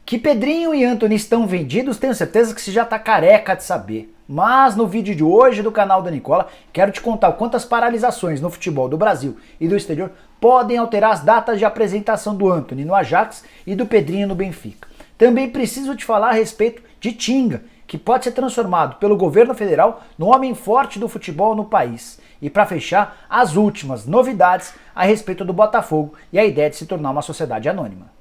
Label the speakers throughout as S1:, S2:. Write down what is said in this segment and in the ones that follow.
S1: Que Pedrinho e Antony estão vendidos, tenho certeza que você já está careca de saber. Mas no vídeo de hoje do canal da Nicola, quero te contar quantas paralisações no futebol do Brasil e do exterior podem alterar as datas de apresentação do Antony no Ajax e do Pedrinho no Benfica. Também preciso te falar a respeito de Tinga, que pode ser transformado pelo governo federal no homem forte do futebol no país. E para fechar, as últimas novidades a respeito do Botafogo e a ideia de se tornar uma sociedade anônima.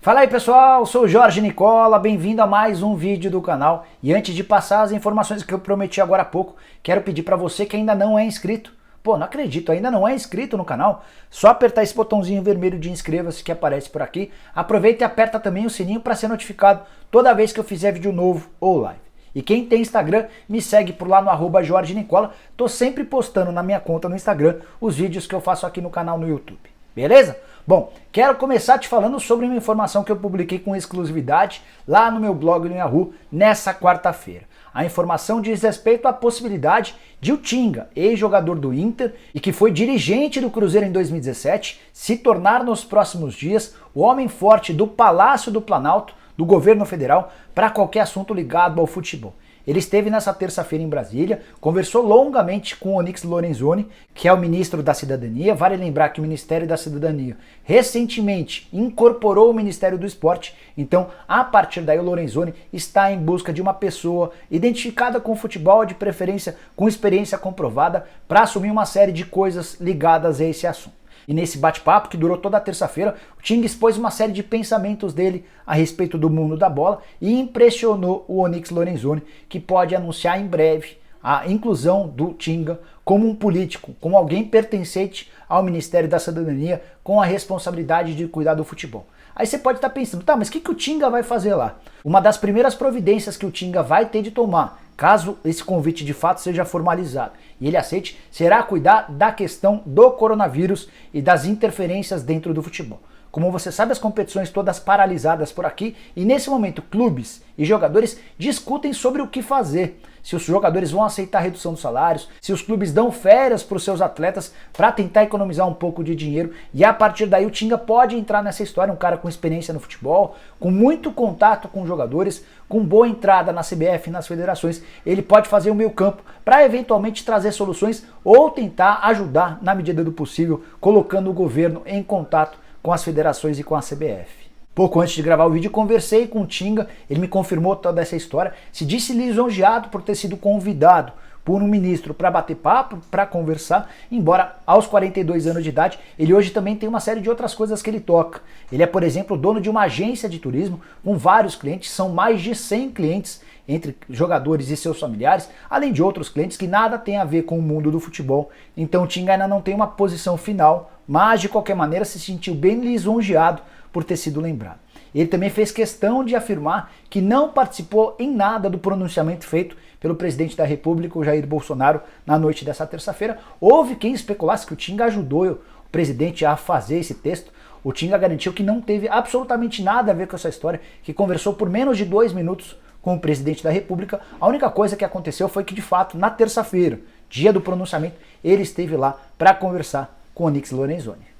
S1: Fala aí pessoal, sou o Jorge Nicola, bem-vindo a mais um vídeo do canal. E antes de passar as informações que eu prometi agora há pouco, quero pedir para você que ainda não é inscrito, não acredito, ainda não é inscrito no canal, só apertar esse botãozinho vermelho de inscreva-se que aparece por aqui, aproveita e aperta também o sininho para ser notificado toda vez que eu fizer vídeo novo ou live. E quem tem Instagram, me segue por lá no @Jorge Nicola, tô sempre postando na minha conta no Instagram os vídeos que eu faço aqui no canal no YouTube. Beleza? Bom, quero começar te falando sobre uma informação que eu publiquei com exclusividade lá no meu blog no Yahoo nessa quarta-feira. A informação diz respeito à possibilidade de o Tinga, ex-jogador do Inter e que foi dirigente do Cruzeiro em 2017, se tornar nos próximos dias o homem forte do Palácio do Planalto, do governo federal, para qualquer assunto ligado ao futebol. Ele esteve nessa terça-feira em Brasília, conversou longamente com o Onyx Lorenzoni, que é o ministro da Cidadania. Vale lembrar que o Ministério da Cidadania recentemente incorporou o Ministério do Esporte, então a partir daí o Lorenzoni está em busca de uma pessoa identificada com o futebol, de preferência com experiência comprovada, para assumir uma série de coisas ligadas a esse assunto. E nesse bate-papo, que durou toda a terça-feira, o Tinga expôs uma série de pensamentos dele a respeito do mundo da bola e impressionou o Onyx Lorenzoni, que pode anunciar em breve a inclusão do Tinga como um político, como alguém pertencente ao Ministério da Cidadania, com a responsabilidade de cuidar do futebol. Aí você pode estar pensando, mas o que o Tinga vai fazer lá? Uma das primeiras providências que o Tinga vai ter de tomar, caso esse convite de fato seja formalizado e ele aceite, será cuidar da questão do coronavírus e das interferências dentro do futebol. Como você sabe, as competições todas paralisadas por aqui e nesse momento clubes e jogadores discutem sobre o que fazer. Se os jogadores vão aceitar a redução dos salários, se os clubes dão férias para os seus atletas para tentar economizar um pouco de dinheiro, e a partir daí o Tinga pode entrar nessa história, um cara com experiência no futebol, com muito contato com jogadores, com boa entrada na CBF e nas federações. Ele pode fazer o meio campo para eventualmente trazer soluções ou tentar ajudar na medida do possível, colocando o governo em contato com as federações e com a CBF. Pouco antes de gravar o vídeo, conversei com o Tinga, ele me confirmou toda essa história, se disse lisonjeado por ter sido convidado por um ministro para bater papo, para conversar, embora aos 42 anos de idade, ele hoje também tem uma série de outras coisas que ele toca. Ele é, por exemplo, dono de uma agência de turismo com vários clientes, são mais de 100 clientes entre jogadores e seus familiares, além de outros clientes que nada tem a ver com o mundo do futebol. Então o Tinga ainda não tem uma posição final, mas de qualquer maneira se sentiu bem lisonjeado por ter sido lembrado. Ele também fez questão de afirmar que não participou em nada do pronunciamento feito pelo presidente da República, o Jair Bolsonaro, na noite dessa terça-feira. Houve quem especulasse que o Tinga ajudou o presidente a fazer esse texto. O Tinga garantiu que não teve absolutamente nada a ver com essa história, que conversou por menos de 2 minutos com o presidente da República. A única coisa que aconteceu foi que, de fato, na terça-feira, dia do pronunciamento, ele esteve lá para conversar com o Onyx Lorenzoni.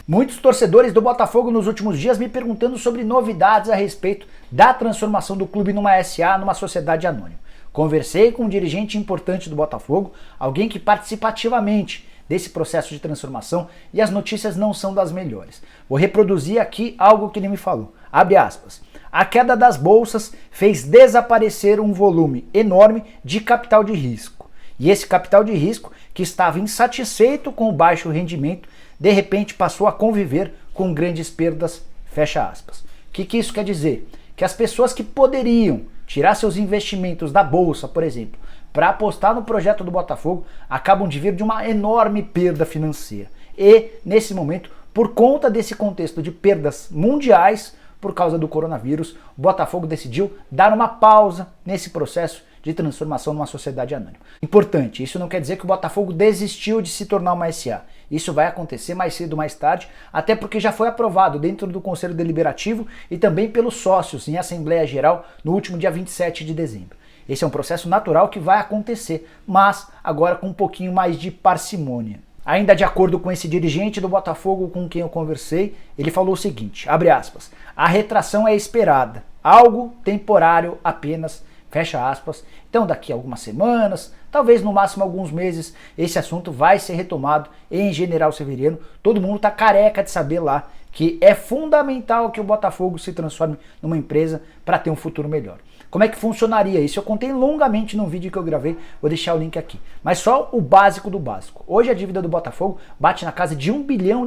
S1: Muitos torcedores do Botafogo nos últimos dias me perguntando sobre novidades a respeito da transformação do clube numa SA, numa sociedade anônima. Conversei com um dirigente importante do Botafogo, alguém que participa ativamente desse processo de transformação, e as notícias não são das melhores. Vou reproduzir aqui algo que ele me falou. Abre aspas. A queda das bolsas fez desaparecer um volume enorme de capital de risco. E esse capital de risco, que estava insatisfeito com o baixo rendimento, de repente passou a conviver com grandes perdas, fecha aspas. O que isso quer dizer? Que as pessoas que poderiam tirar seus investimentos da bolsa, por exemplo, para apostar no projeto do Botafogo, acabam de vir de uma enorme perda financeira. E, nesse momento, por conta desse contexto de perdas mundiais, por causa do coronavírus, o Botafogo decidiu dar uma pausa nesse processo de transformação numa sociedade anônima. Importante, isso não quer dizer que o Botafogo desistiu de se tornar uma SA. Isso vai acontecer mais cedo ou mais tarde, até porque já foi aprovado dentro do Conselho Deliberativo e também pelos sócios em Assembleia Geral no último dia 27 de dezembro. Esse é um processo natural que vai acontecer, mas agora com um pouquinho mais de parcimônia. Ainda de acordo com esse dirigente do Botafogo com quem eu conversei, ele falou o seguinte, abre aspas, a retração é esperada, algo temporário apenas, fecha aspas. Então daqui a algumas semanas, talvez no máximo alguns meses, esse assunto vai ser retomado em General Severiano. Todo mundo está careca de saber lá que é fundamental que o Botafogo se transforme numa empresa para ter um futuro melhor. Como é que funcionaria isso? Eu contei longamente num vídeo que eu gravei, vou deixar o link aqui. Mas só o básico do básico. Hoje a dívida do Botafogo bate na casa de R$1 bilhão.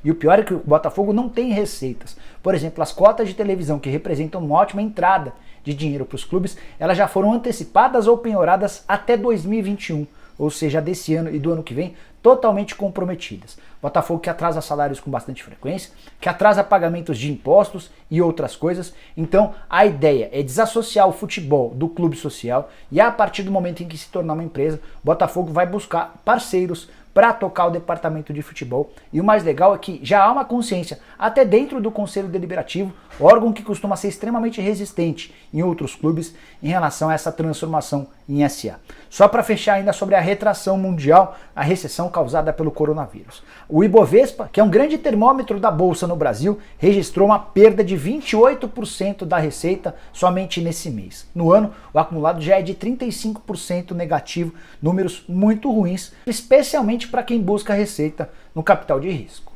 S1: E o pior é que o Botafogo não tem receitas. Por exemplo, as cotas de televisão, que representam uma ótima entrada de dinheiro para os clubes, elas já foram antecipadas ou penhoradas até 2021. Ou seja, desse ano e do ano que vem, totalmente comprometidas. Botafogo que atrasa salários com bastante frequência, que atrasa pagamentos de impostos e outras coisas. Então, a ideia é desassociar o futebol do clube social e a partir do momento em que se tornar uma empresa, Botafogo vai buscar parceiros para tocar o departamento de futebol. E o mais legal é que já há uma consciência, até dentro do Conselho Deliberativo, órgão que costuma ser extremamente resistente em outros clubes em relação a essa transformação em SA. Só para fechar ainda sobre a retração mundial, a recessão causada pelo coronavírus. O Ibovespa, que é um grande termômetro da bolsa no Brasil, registrou uma perda de 28% da receita somente nesse mês. No ano, o acumulado já é de 35% negativo, números muito ruins, especialmente para quem busca receita no capital de risco.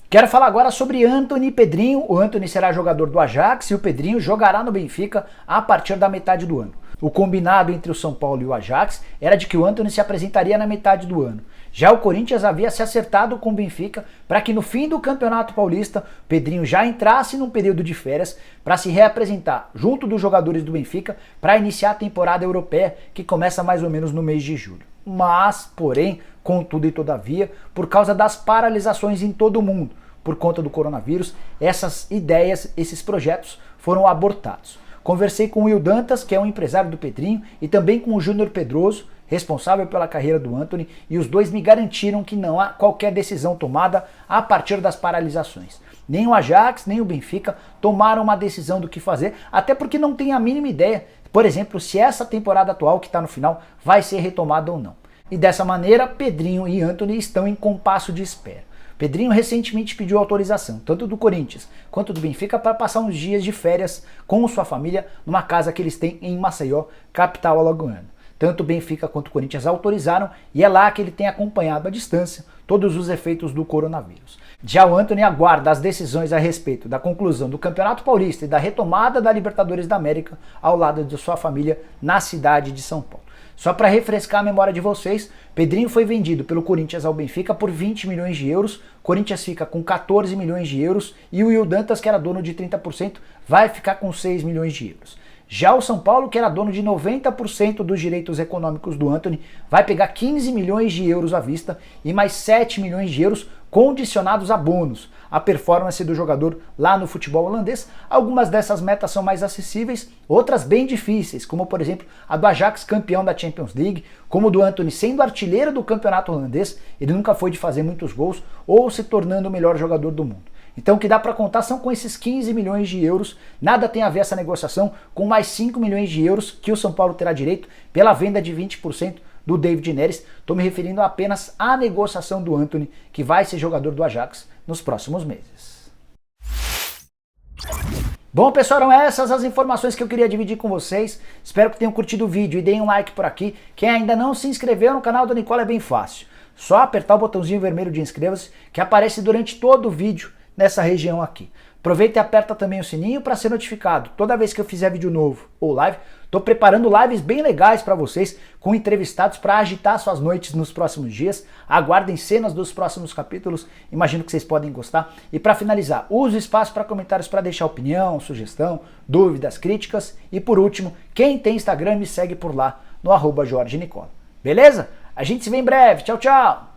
S1: Quero falar agora sobre Antony e Pedrinho. O Antony será jogador do Ajax e o Pedrinho jogará no Benfica a partir da metade do ano. O combinado entre o São Paulo e o Ajax era de que o Antony se apresentaria na metade do ano. Já o Corinthians havia se acertado com o Benfica para que no fim do Campeonato Paulista, o Pedrinho já entrasse num período de férias para se reapresentar junto dos jogadores do Benfica para iniciar a temporada europeia que começa mais ou menos no mês de julho. Mas, porém, contudo e todavia, por causa das paralisações em todo o mundo, por conta do coronavírus, essas ideias, esses projetos foram abortados. Conversei com o Will Dantas, que é um empresário do Pedrinho, e também com o Júnior Pedroso, responsável pela carreira do Antony, e os dois me garantiram que não há qualquer decisão tomada a partir das paralisações. Nem o Ajax, nem o Benfica tomaram uma decisão do que fazer, até porque não tem a mínima ideia, por exemplo, se essa temporada atual que está no final vai ser retomada ou não. E dessa maneira, Pedrinho e Antony estão em compasso de espera. Pedrinho recentemente pediu autorização, tanto do Corinthians quanto do Benfica, para passar uns dias de férias com sua família numa casa que eles têm em Maceió, capital alagoana. Tanto o Benfica quanto o Corinthians autorizaram e é lá que ele tem acompanhado à distância todos os efeitos do coronavírus. Já o Antony aguarda as decisões a respeito da conclusão do Campeonato Paulista e da retomada da Libertadores da América ao lado de sua família na cidade de São Paulo. Só para refrescar a memória de vocês, Pedrinho foi vendido pelo Corinthians ao Benfica por 20 milhões de euros, Corinthians fica com 14 milhões de euros e o Will Dantas, que era dono de 30%, vai ficar com 6 milhões de euros. Já o São Paulo, que era dono de 90% dos direitos econômicos do Antony, vai pegar 15 milhões de euros à vista e mais 7 milhões de euros condicionados a bônus, a performance do jogador lá no futebol holandês. Algumas dessas metas são mais acessíveis, outras bem difíceis, como por exemplo a do Ajax campeão da Champions League, como do Antony sendo artilheiro do campeonato holandês, ele nunca foi de fazer muitos gols ou se tornando o melhor jogador do mundo. Então o que dá para contar são com esses 15 milhões de euros, nada tem a ver essa negociação com mais 5 milhões de euros que o São Paulo terá direito pela venda de 20% do David Neres. Estou me referindo apenas à negociação do Antony, que vai ser jogador do Ajax nos próximos meses. Bom, pessoal, eram essas as informações que eu queria dividir com vocês. Espero que tenham curtido o vídeo e deem um like por aqui. Quem ainda não se inscreveu no canal do Nicola é bem fácil. Só apertar o botãozinho vermelho de inscreva-se, que aparece durante todo o vídeo nessa região aqui. Aproveita e aperta também o sininho para ser notificado toda vez que eu fizer vídeo novo ou live. Estou preparando lives bem legais para vocês, com entrevistados para agitar suas noites nos próximos dias. Aguardem cenas dos próximos capítulos, imagino que vocês podem gostar. E para finalizar, use o espaço para comentários para deixar opinião, sugestão, dúvidas, críticas. E por último, quem tem Instagram me segue por lá, no @JorgeNicola. Beleza? A gente se vê em breve. Tchau, tchau!